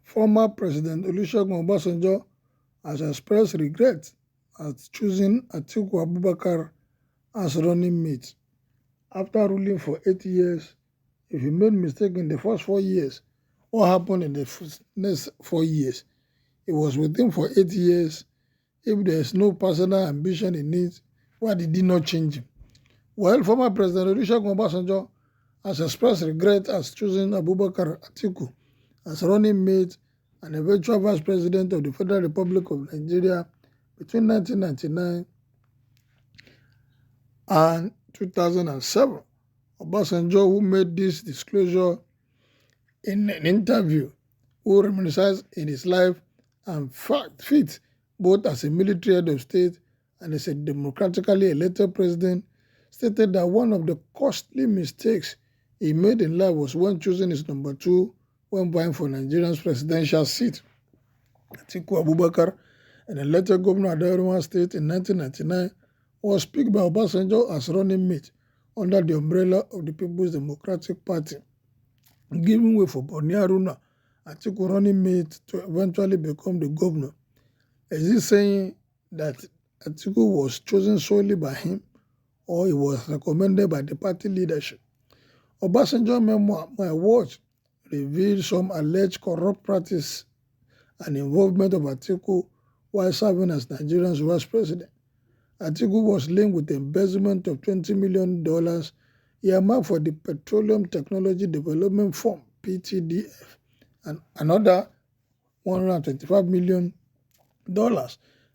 Former President Olusegun Obasanjo has expressed regret at choosing Atiku Abubakar as running mate. After ruling for 8 years, if he made mistake in the first 4 years, what happened in the next 4 years? He was with him for 8 years. If there is no personal ambition in it, why did he not change him? Well, former President Olusegun Obasanjo has expressed regret as choosing Abubakar Atiku as running mate and eventual vice president of the Federal Republic of Nigeria between 1999 and 2007. Obasanjo, who made this disclosure in an interview, who reminisced in his life and fit both as a military head of state and as a democratically elected president, stated that one of the costly mistakes he made in life was when choosing his number two when vying for Nigeria's presidential seat. Atiku Abubakar, an elected governor of Adamawa State in 1999, was picked by Obasanjo as running mate under the umbrella of the People's Democratic Party, giving way for Boni Haruna, Atiku running mate, to eventually become the governor. Is he saying that Atiku was chosen solely by him, or he was recommended by the party leadership? Obasanjo's memoir, My Watch, revealed some alleged corrupt practice and involvement of Atiku while serving as Nigeria's vice president. Atiku was linked with the embezzlement of $20 million earmarked for the Petroleum Technology Development Fund, PTDF, and another $125 million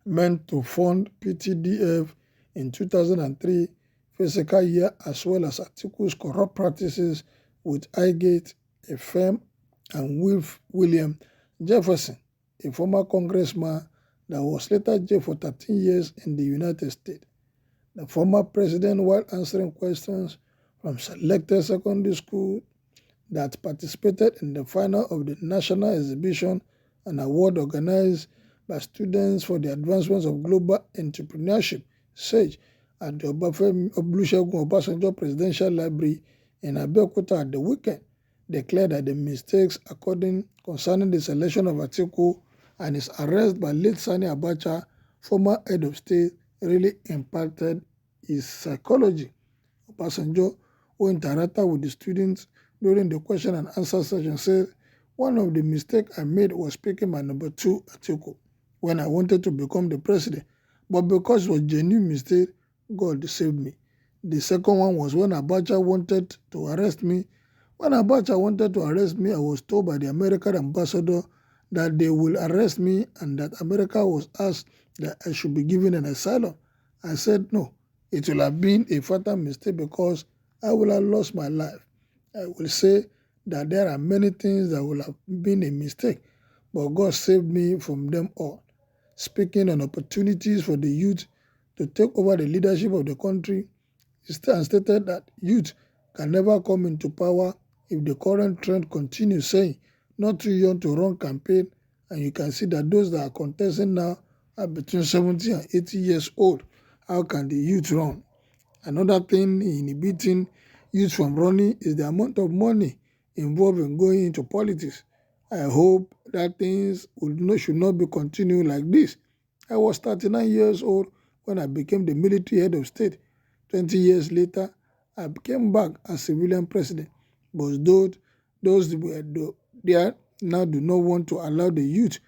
meant to fund PTDF in 2003 fiscal year, as well as Atiku's corrupt practices with Highgate, a firm, and William Jefferson, a former congressman that was later jailed for 13 years in the United States. The former president, while answering questions from selected secondary schools that participated in the final of the National Exhibition and Award organized by Students for the Advancement of Global Entrepreneurship, SAGE, at the Olusegun Obasanjo Presidential Library in Abeokuta at the weekend, declared that the mistakes concerning the selection of Atiku and his arrest by late Sani Abacha, former head of state, really impacted his psychology. Obasanjo, who interacted with the students during the question and answer session, said, "One of the mistakes I made was picking my number two, Atiku, when I wanted to become the president. But because it was a genuine mistake, God saved me. The second one was when Abacha wanted to arrest me. When Abacha wanted to arrest me, I was told by the American ambassador that they will arrest me and that America was asked that I should be given an asylum. I said no. It will have been a fatal mistake because I will have lost my life. I will say that there are many things that will have been a mistake, but God saved me from them all." Speaking on opportunities for the youth to take over the leadership of the country, he stated that youth can never come into power if the current trend continues, saying, "Not too young to run campaign," and you can see that those that are contesting now are between 70 and 80 years old. How can the youth run? Another thing inhibiting youth from running is the amount of money involved in going into politics. I hope that things should not be continuing like this. I was 39 years old when I became the military head of state. 20 years later, I came back as civilian president. But those were there now do not want to allow the youth.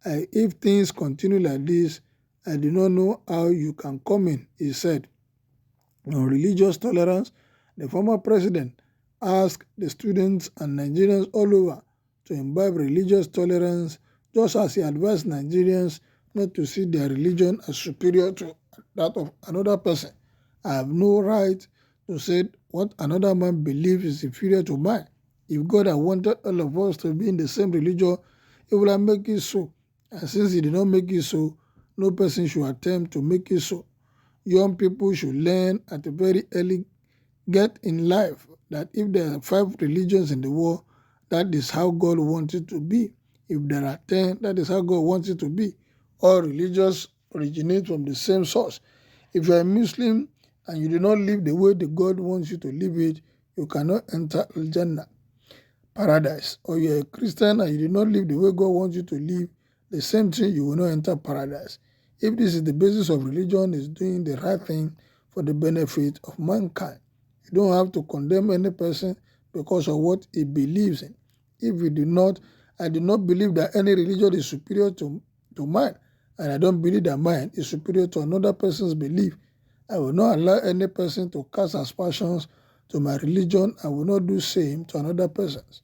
If things continue like this, I do not know how you can come in, he said. On religious tolerance, the former president asked the students and Nigerians all over to imbibe religious tolerance, just as he advised Nigerians not to see their religion as superior to that of another person. I have no right to say what another man believes is inferior to mine. If God had wanted all of us to be in the same religion, he would have made it so. And since he did not make it so, no person should attempt to make it so. Young people should learn at a very early get in life that if there are 5 religions in the world, that is how God wants it to be. If there are 10, that is how God wants it to be. All religions originate from the same source. If you are a Muslim and you do not live the way that God wants you to live it, you cannot enter Al-Jannah. paradise, or you're a Christian and you did not live the way God wants you to live, the same thing, you will not enter paradise. If this is the basis of religion, is doing the right thing for the benefit of mankind. You don't have to condemn any person because of what he believes in. If you do not, I do not believe that any religion is superior to mine, and I don't believe that mine is superior to another person's belief. I will not allow any person to cast aspersions to my religion. I will not do same to another person's.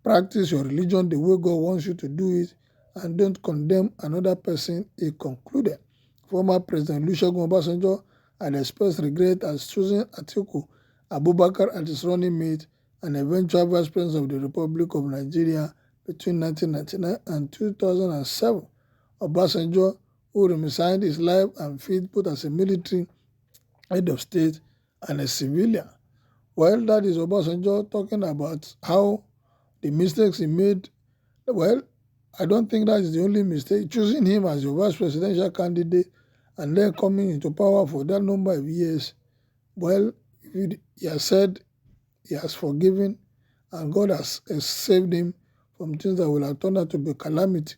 Practice your religion the way God wants you to do it, and don't condemn another person, he concluded. Former President Olusegun Obasanjo had expressed regret as choosing Atiku Abubakar as his running mate and eventual Vice President of the Republic of Nigeria between 1999 and 2007. Obasanjo, who resigned his life and faith both as a military head of state and a civilian. Well, that is Obasanjo talking about how the mistakes he made. Well, I don't think that is the only mistake. Choosing him as your vice presidential candidate and then coming into power for that number of years. Well, he has said he has forgiven and God has saved him from things that will have turned out to be calamity.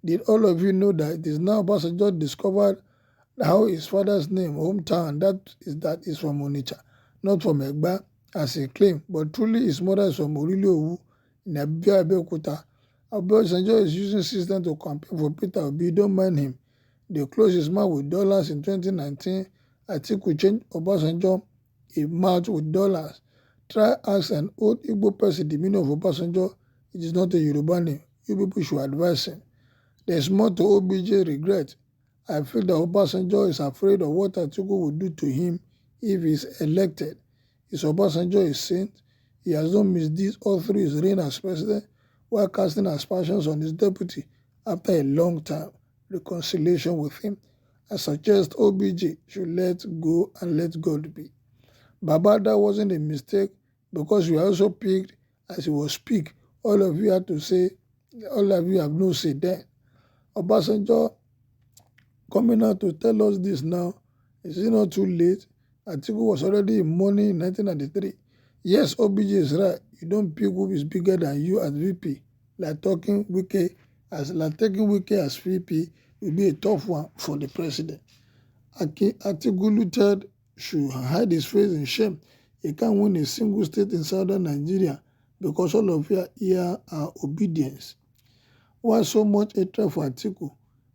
Did all of you know that it is now Obasanjo discovered how his father's name, hometown, that is from Onitsha, not from Egba, as he claimed, but truly his mother is from Oriliowu in Abeokuta. Obasanjo is using system to campaign for Peter Obi. Don't mind him. They closed his mouth with dollars in 2019. Atiku changed Obasanjo a mouth with dollars. Try ask an old Igbo person the meaning of Obasanjo. It is not a Yoruba name. You people should advise him. There's more to OBJ regret. I feel that Obasanjo is afraid of what Atiku will do to him if he is elected. Is Obasanjo a saint? He has done misdeeds all through his reign as president while casting aspersions on his deputy after a long time reconciliation with him. I suggest OBJ should let go and let God be. Baba, that wasn't a mistake because you also picked as he was picked. All of you had to say, all of you have no say then. Obasanjo coming out to tell us this now, is it not too late? Atiku was already in mourning in 1993. Yes, OBJ is right. You don't pick who is bigger than you as VP. Taking Wike as VP will be a tough one for the president. Atiku looted should hide his face in shame. He can't win a single state in southern Nigeria because all of you here are obedience. Why so much hatred for Atiku?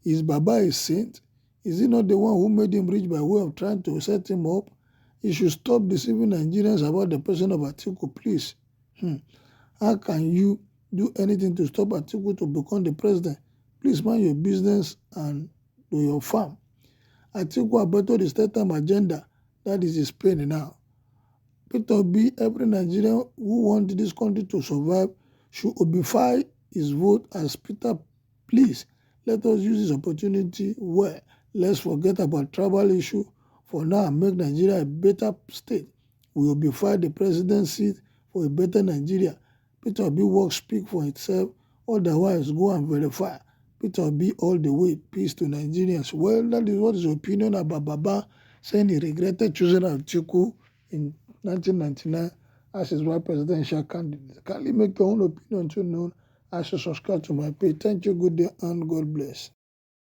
Is Baba a saint? Is he not the one who made him rich by way of trying to set him up? He should stop deceiving Nigerians about the person of Atiku, please. How can you do anything to stop Atiku to become the president? Please mind your business and do your farm. Atiku abetted the state-time agenda. That is his pain now. Peter Obi, every Nigerian who wants this country to survive should obify his vote as Peter. Please, let us use this opportunity well. Let's forget about tribal issue for now and make Nigeria a better state. We will obify the presidency for a better Nigeria. Peter Obi work speak for itself. Otherwise, go and verify. Peter Obi all the way. Peace to Nigerians. Well, that is what his opinion about Baba, saying he regretted choosing Atiku in 1999 as his vice presidential candidate. Kindly make your own opinion known as you subscribe to my page. Thank you, good day, and God bless.